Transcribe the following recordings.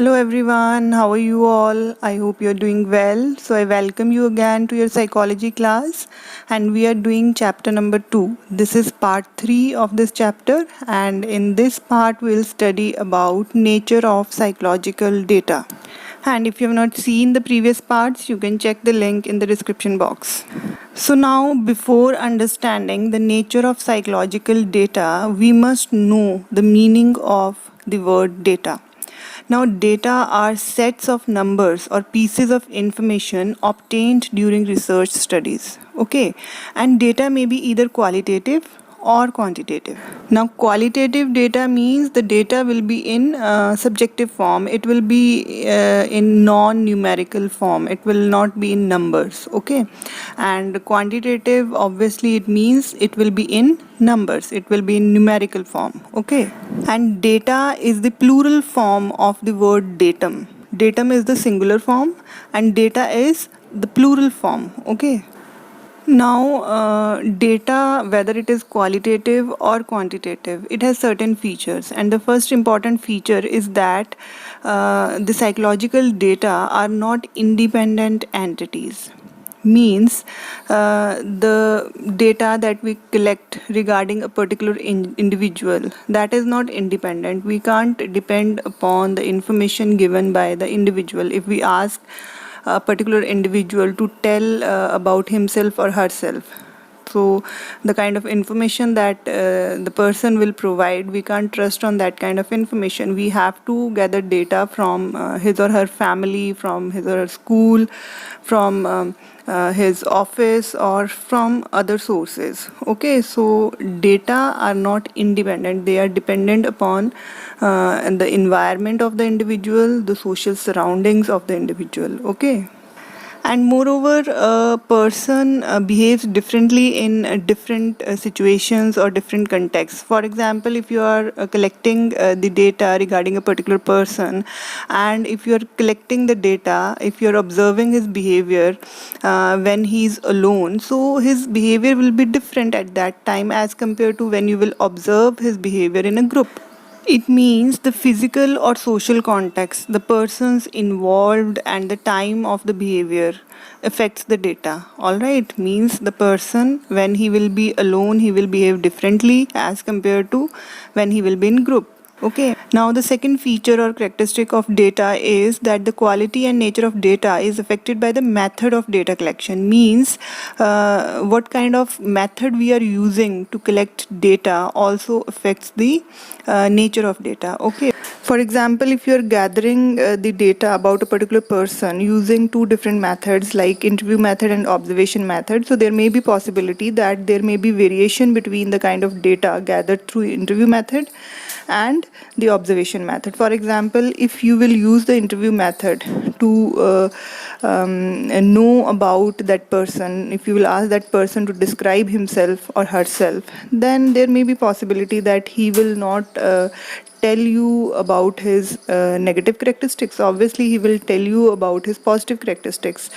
Hello everyone, how are you all? I hope you're doing well. So I welcome you again to your psychology class, and we are doing chapter number 2. This is part 3 of this chapter, and in this part we'll study about nature of psychological data. And if you have not seen the previous parts, you can check the link in the description box. So now, before understanding the nature of psychological data, we must know the meaning of the word data. Now, data are sets of numbers or pieces of information obtained during research studies. Okay, and data may be either qualitative or quantitative. Now, qualitative data means the data will be in subjective form. It will be in non-numerical form. It will not be in numbers. Okay, and quantitative, obviously, it means it will be in numbers. It will be in numerical form. Okay, and data is the plural form of the word datum. Datum is the singular form, and data is the plural form. Okay. Now, data, whether it is qualitative or quantitative, it has certain features. And the first important feature is that the psychological data are not independent entities. Means the data that we collect regarding a particular individual, that is not independent. We can't depend upon the information given by the individual. If we ask a particular individual to tell about himself or herself, so the kind of information that the person will provide, we can't trust on that kind of information. We have to gather data from his or her family, from his or her school, from his office, or from other sources. Okay, so data are not independent. They are dependent upon the environment of the individual, the social surroundings of the individual. Okay. And moreover, a person behaves differently in different situations or different contexts. For example, if you are collecting the data regarding a particular person, and if you are collecting the data, if you are observing his behavior when he is alone, so his behavior will be different at that time as compared to when you will observe his behavior in a group. It means the physical or social context, the persons involved, and the time of the behavior affects the data. Alright, means the person, when he will be alone, he will behave differently as compared to when he will be in group. Okay, now the second feature or characteristic of data is that the quality and nature of data is affected by the method of data collection. Means what kind of method we are using to collect data also affects the nature of data. Okay, for example, if you are gathering the data about a particular person using two different methods like interview method and observation method, so there may be possibility that there may be variation between the kind of data gathered through interview method and the observation method. For example, if you will use the interview method to know about that person, if you will ask that person to describe himself or herself, then there may be possibility that he will not tell you about his negative characteristics. Obviously, he will tell you about his positive characteristics,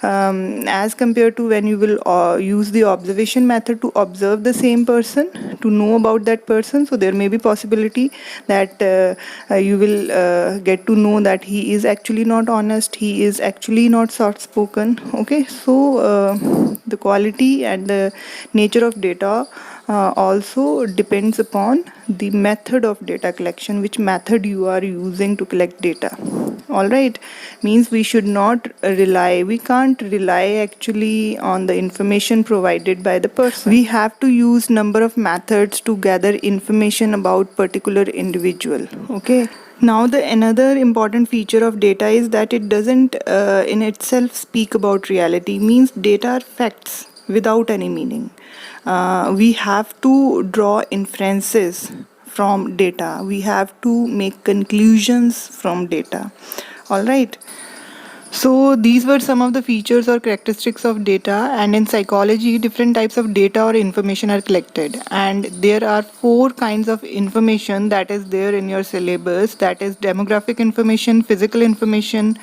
as compared to when you will use the observation method to observe the same person, to know about that person. So there may be possibility that you will get to know that he is actually not honest, he is actually not soft-spoken. Okay, so the quality and the nature of data also depends upon the method of data collection, which method you are using to collect data. All right, means we should not rely, we can't rely actually on the information provided by the person. We have to use number of methods to gather information about particular individual. Okay. Now the another important feature of data is that it doesn't in itself speak about reality. Means data are facts without any meaning. We have to draw inferences from data. We have to make conclusions from data. All right. So these were some of the features or characteristics of data, and in psychology different types of data or information are collected, and there are 4 kinds of information that is there in your syllabus, that is demographic information, physical information,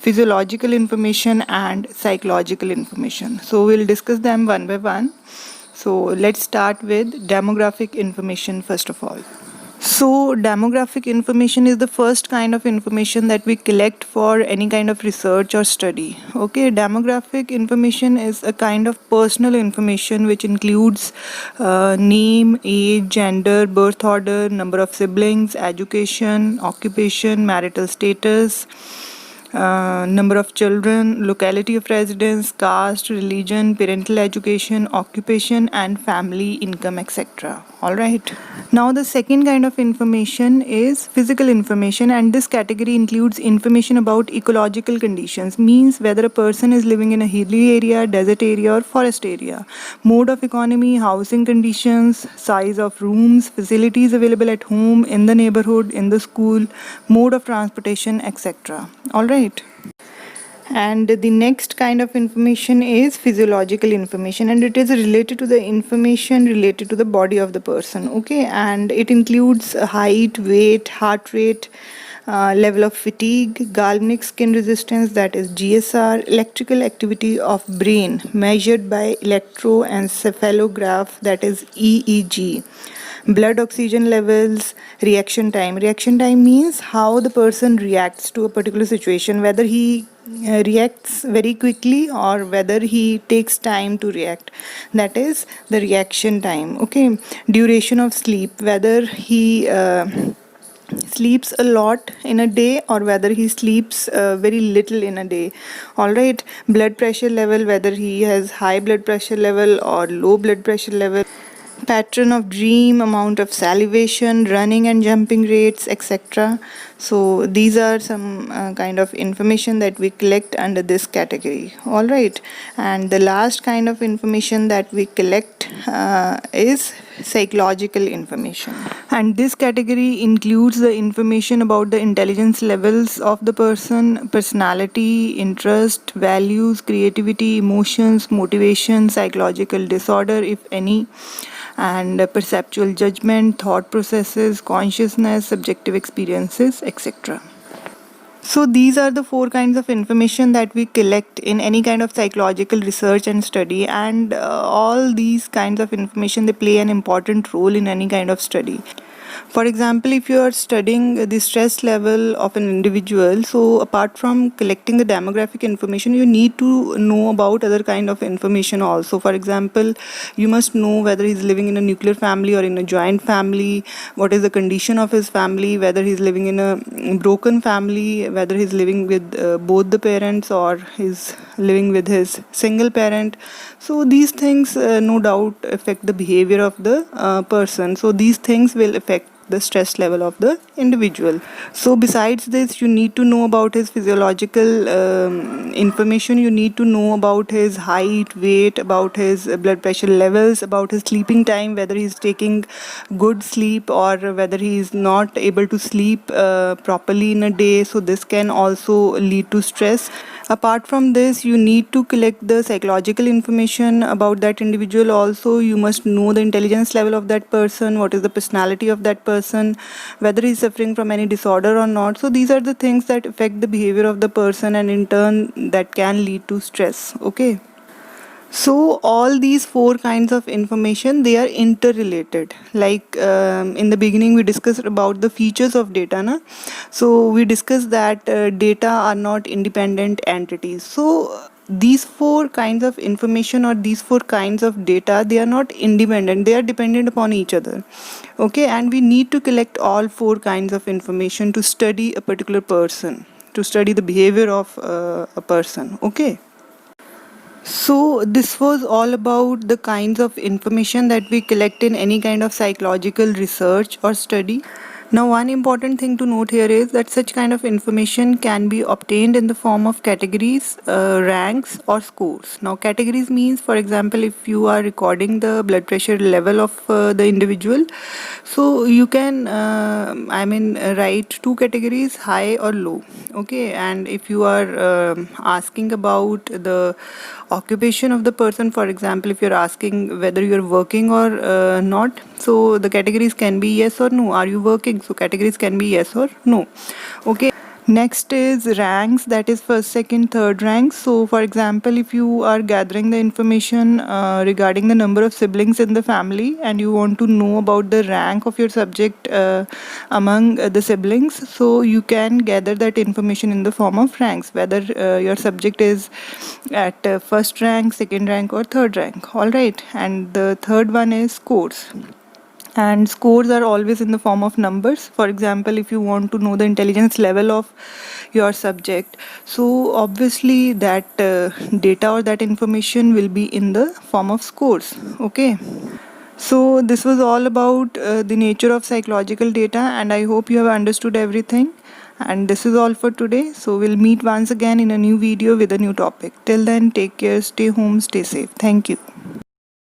physiological information, and psychological information. So we'll discuss them one by one. So let's start with demographic information first of all. So, demographic information is the first kind of information that we collect for any kind of research or study. Okay, demographic information is a kind of personal information which includes name, age, gender, birth order, number of siblings, education, occupation, marital status, number of children, locality of residence, caste, religion, parental education, occupation, and family income, etc. All right. Now, the second kind of information is physical information, and this category includes information about ecological conditions, means whether a person is living in a hilly area, desert area, or forest area, mode of economy, housing conditions, size of rooms, facilities available at home, in the neighborhood, in the school, mode of transportation, etc. All right. And the next kind of information is physiological information, and it is related to the information related to the body of the person. Okay, and it includes height, weight, heart rate, level of fatigue, galvanic skin resistance, that is GSR, electrical activity of brain measured by electroencephalograph, that is EEG, blood oxygen levels, reaction time. Reaction time means how the person reacts to a particular situation, whether he reacts very quickly or whether he takes time to react. That is the reaction time. Okay, duration of sleep, whether he sleeps a lot in a day or whether he sleeps very little in a day. All right, blood pressure level, whether he has high blood pressure level or low blood pressure level, pattern of dream, amount of salivation, running and jumping rates, etc. So these are some kind of information that we collect under this category. All right, and the last kind of information that we collect is psychological information, and this category includes the information about the intelligence levels of the person, personality, interest, values, creativity, emotions, motivation, psychological disorder if any, and perceptual judgment, thought processes, consciousness, subjective experiences, etc. So these are the four kinds of information that we collect in any kind of psychological research and study, and all these kinds of information, they play an important role in any kind of study. For example, if you are studying the stress level of an individual, so apart from collecting the demographic information, you need to know about other kind of information also. For example, you must know whether he's living in a nuclear family or in a joint family, what is the condition of his family, whether he's living in a broken family, whether he's living with both the parents or he's living with his single parent. So these things no doubt affect the behavior of the person. So these things will affect the stress level of the individual. So besides this, you need to know about his physiological information. You need to know about his height, weight, about his blood pressure levels, about his sleeping time, whether he's taking good sleep or whether he is not able to sleep properly in a day. So this can also lead to stress. Apart from this, you need to collect the psychological information about that individual also. You must know the intelligence level of that person, what is the personality of that person, whether he is suffering from any disorder or not. So these are the things that affect the behavior of the person, and in turn that can lead to stress. Okay. So all these four kinds of information, they are interrelated. Like in the beginning we discussed about the features of data, na? So we discussed that data are not independent entities. So these four kinds of information or these four kinds of data, they are not independent, they are dependent upon each other. Okay, and we need to collect all four kinds of information to study a particular person, to study the behavior of a person. Okay. So this was all about the kinds of information that we collect in any kind of psychological research or study. Now, one important thing to note here is that such kind of information can be obtained in the form of categories, ranks, or scores. Now, categories means, for example, if you are recording the blood pressure level of the individual, so you can, write two categories, high or low. Okay, and if you are asking about the occupation of the person, for example, if you're asking whether you're working or not, so the categories can be yes or no. Are you working? So categories can be yes or no. Okay. Next is ranks, that is first, second, third ranks. So for example, if you are gathering the information regarding the number of siblings in the family and you want to know about the rank of your subject among the siblings, so you can gather that information in the form of ranks, whether your subject is at first rank, second rank or third rank. All right, and the third one is scores. And scores are always in the form of numbers. For example, if you want to know the intelligence level of your subject, so obviously that data or that information will be in the form of scores. Okay, so this was all about the nature of psychological data, and I hope you have understood everything. And this is all for today. So we'll meet once again in a new video with a new topic. Till then, take care, stay home, stay safe. Thank you.